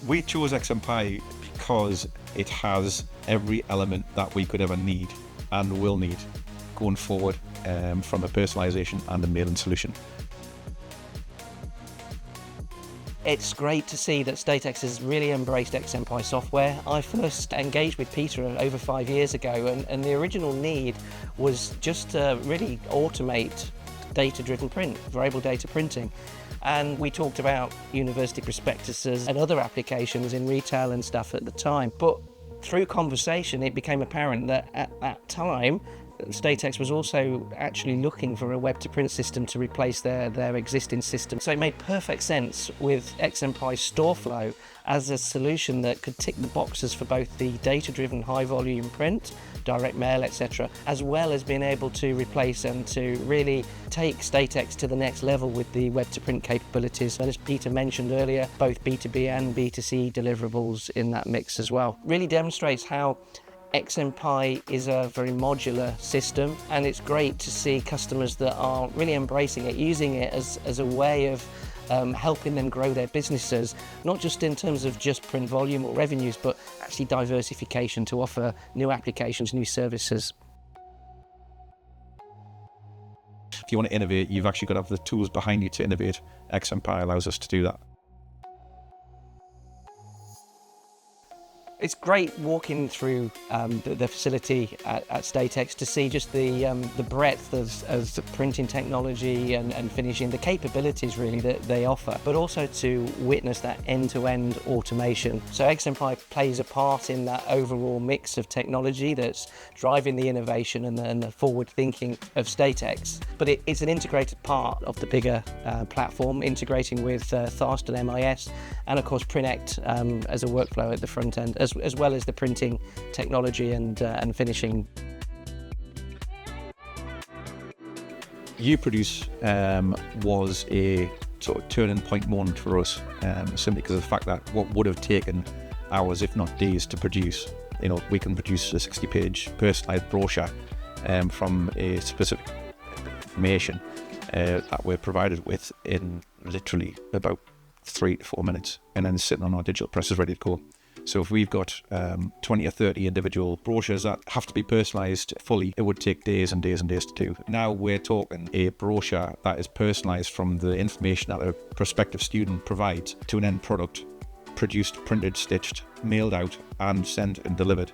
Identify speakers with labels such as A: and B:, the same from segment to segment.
A: We chose XMPie because it has every element that we could ever need and will need going forward, from a personalization and a mailing solution.
B: It's great to see that Statex has really embraced XMPie software. I first engaged with Peter over 5 years ago, and the original need was just to really automate data-driven print, variable data printing. And we talked about university prospectuses and other applications in retail and stuff at the time. But through conversation, it became apparent that at that time, Statex was also actually looking for a web-to-print system to replace their existing system. So it made perfect sense with XMPie StoreFlow as a solution that could tick the boxes for both the data-driven high-volume print, direct mail, etc., as well as being able to replace and to really take Statex to the next level with the web-to-print capabilities. And as Peter mentioned earlier, both B2B and B2C deliverables in that mix as well. Really demonstrates how XMPie is a very modular system, and it's great to see customers that are really embracing it, using it as a way of helping them grow their businesses, not just in terms of just print volume or revenues, but actually diversification to offer new applications, new services.
A: If you want to innovate, you've actually got to have the tools behind you to innovate. XMPie allows us to do that.
B: It's great walking through the facility at Statex to see just the breadth of printing technology and finishing, the capabilities really that they offer, but also to witness that end-to-end automation. So XMPie plays a part in that overall mix of technology that's driving the innovation and the forward thinking of Statex. But it's an integrated part of the bigger platform, integrating with Thast and MIS, and of course PrintEct as a workflow at the front end, as well as the printing technology and finishing.
A: UProduce was a sort of turning point moment for us, simply because of the fact that what would have taken hours, if not days, to produce, we can produce a 60-page personalised brochure from a specific information that we're provided with in literally about 3 to 4 minutes, and then sitting on our digital presses ready to go. So if we've got 20 or 30 individual brochures that have to be personalised fully, it would take days and days and days to do. Now we're talking a brochure that is personalised from the information that a prospective student provides to an end product, produced, printed, stitched, mailed out and sent and delivered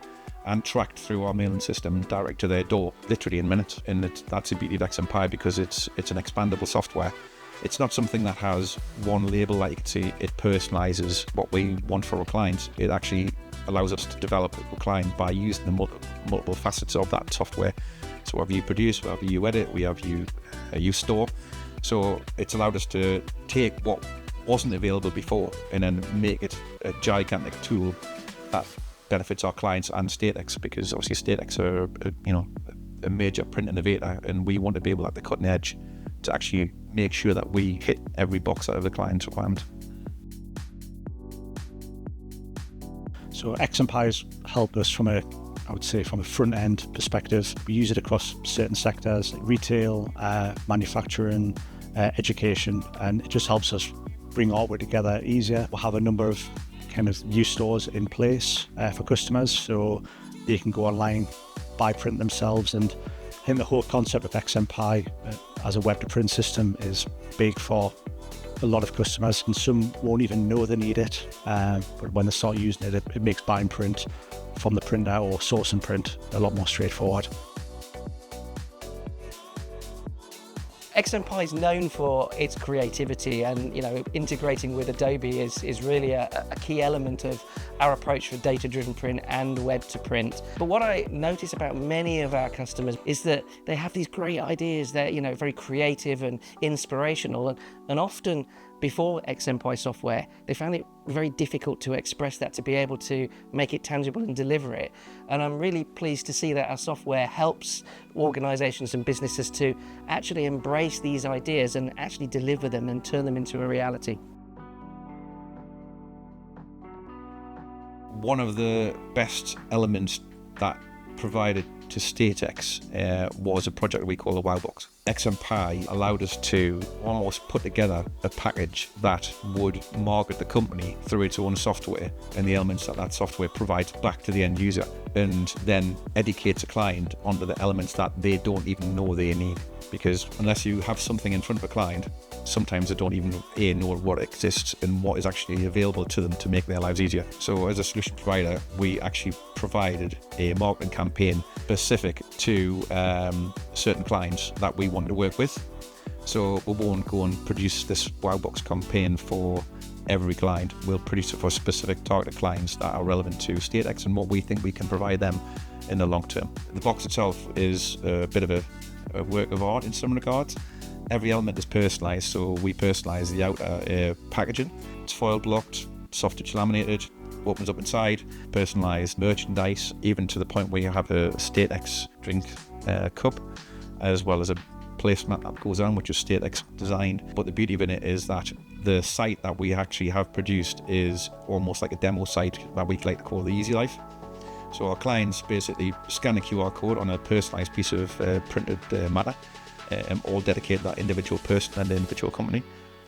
A: and tracked through our mailing system direct to their door, literally in minutes. And that's the beauty of XMPie, because it's an expandable software. It's not something that has one label that you can see. It personalizes what we want for our clients. It actually allows us to develop it for clients by using the multiple facets of that software. So we have you produce, we have you edit, we have you store. So it's allowed us to take what wasn't available before and then make it a gigantic tool that benefits our clients and Statex, because obviously Statex are a major print innovator, and we want to be able at the cutting edge to actually make sure that we hit every box out of the client's requirement.
C: So XMPie has helped us from a front end perspective. We use it across certain sectors like retail, manufacturing, education, and it just helps us bring all work together easier. We'll have a number of kind of new stores in place for customers, so they can go online, buy print themselves, and I think the whole concept of XMPie as a web-to-print system is big for a lot of customers, and some won't even know they need it, but when they start using it, it makes buying print from the printer or sourcing print a lot more straightforward.
B: XMPie is known for its creativity, and integrating with Adobe is really a key element of our approach for data-driven print and web-to-print. But what I notice about many of our customers is that they have these great ideas. They're very creative and inspirational, and often before XMPie software, they found it very difficult to express that, to be able to make it tangible and deliver it. And I'm really pleased to see that our software helps organisations and businesses to actually embrace these ideas and actually deliver them and turn them into a reality.
A: One of the best elements that provided to Statex was a project we call the Wowbox. XMPie allowed us to almost put together a package that would market the company through its own software and the elements that software provides back to the end user, and then educates a client onto the elements that they don't even know they need. Because unless you have something in front of a client, sometimes they don't even know what exists and what is actually available to them to make their lives easier. So as a solution provider, we actually provided a marketing campaign specific to certain clients that we want to work with. So we won't go and produce this Wowbox campaign for every client. We'll produce it for specific targeted clients that are relevant to Statex and what we think we can provide them in the long term. The box itself is a bit of a work of art in some regards. Every element is personalized, so we personalize the outer packaging. It's foil blocked, soft touch laminated, opens up inside, personalized merchandise, even to the point where you have a Statex drink cup, as well as a placemat that goes on, which is Statex designed. But the beauty of it is that the site that we actually have produced is almost like a demo site that we like to call the Easy Life. So our clients basically scan a QR code on a personalised piece of printed matter, all dedicated to that individual person and the individual company.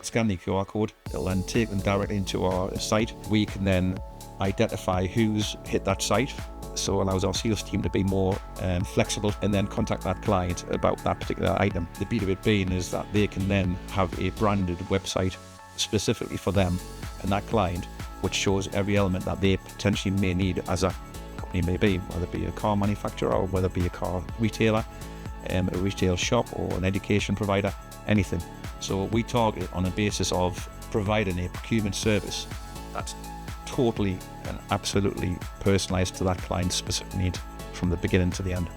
A: Scan the QR code, it'll then take them directly into our site. We can then identify who's hit that site, so it allows our sales team to be more flexible and then contact that client about that particular item. The beauty of it being is that they can then have a branded website specifically for them and that client, which shows every element that they potentially may need as a company may be, whether it be a car manufacturer or whether it be a car retailer, a retail shop or an education provider, anything. So we target on a basis of providing a procurement service that's totally and absolutely personalised to that client's specific need from the beginning to the end.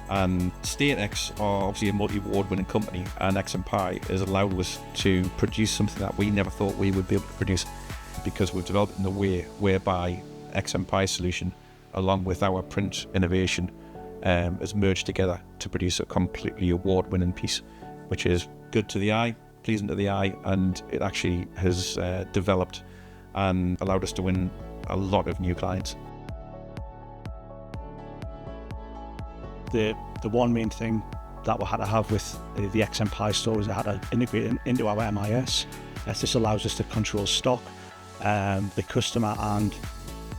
A: And Statex are obviously a multi-award winning company, and XMPie has allowed us to produce something that we never thought we would be able to produce, because we've developed in a way whereby XMPie solution along with our print innovation has merged together to produce a completely award-winning piece, which is good to the eye, pleasing to the eye, and it actually has developed and allowed us to win a lot of new clients.
C: The one main thing that we had to have with the XMPie store is it had to integrate into our MIS. This allows us to control stock. The customer and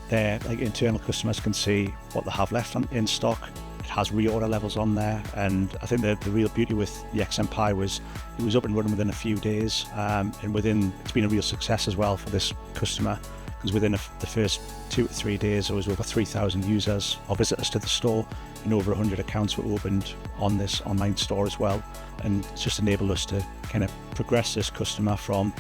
C: their internal customers can see what they have left in stock. It has reorder levels on there, and I think the real beauty with the XMPie was it was up and running within a few days, and it's been a real success as well for this customer, because within the first 2 to 3 days there was over 3,000 users or visitors to the store, and over 100 accounts were opened on this online store as well, and it's just enabled us to kind of progress this customer from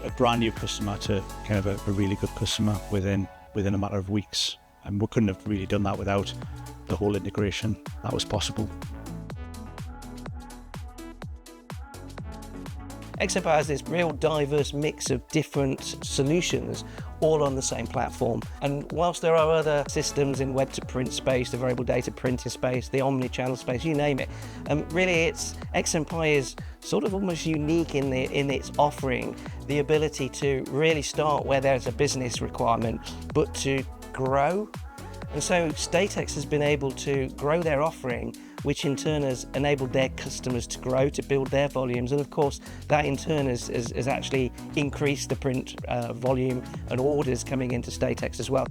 C: a brand new customer to kind of a really good customer within a matter of weeks. And we couldn't have really done that without the whole integration that was possible.
B: XMPie has this real diverse mix of different solutions all on the same platform. And whilst there are other systems in web to print space, the variable data printing space, the omni-channel space, you name it, really XMPie is sort of almost unique in its offering, the ability to really start where there's a business requirement, but to grow. And so Statex has been able to grow their offering, which in turn has enabled their customers to grow, to build their volumes. And of course, that in turn has actually increased the print volume and orders coming into Statex as well.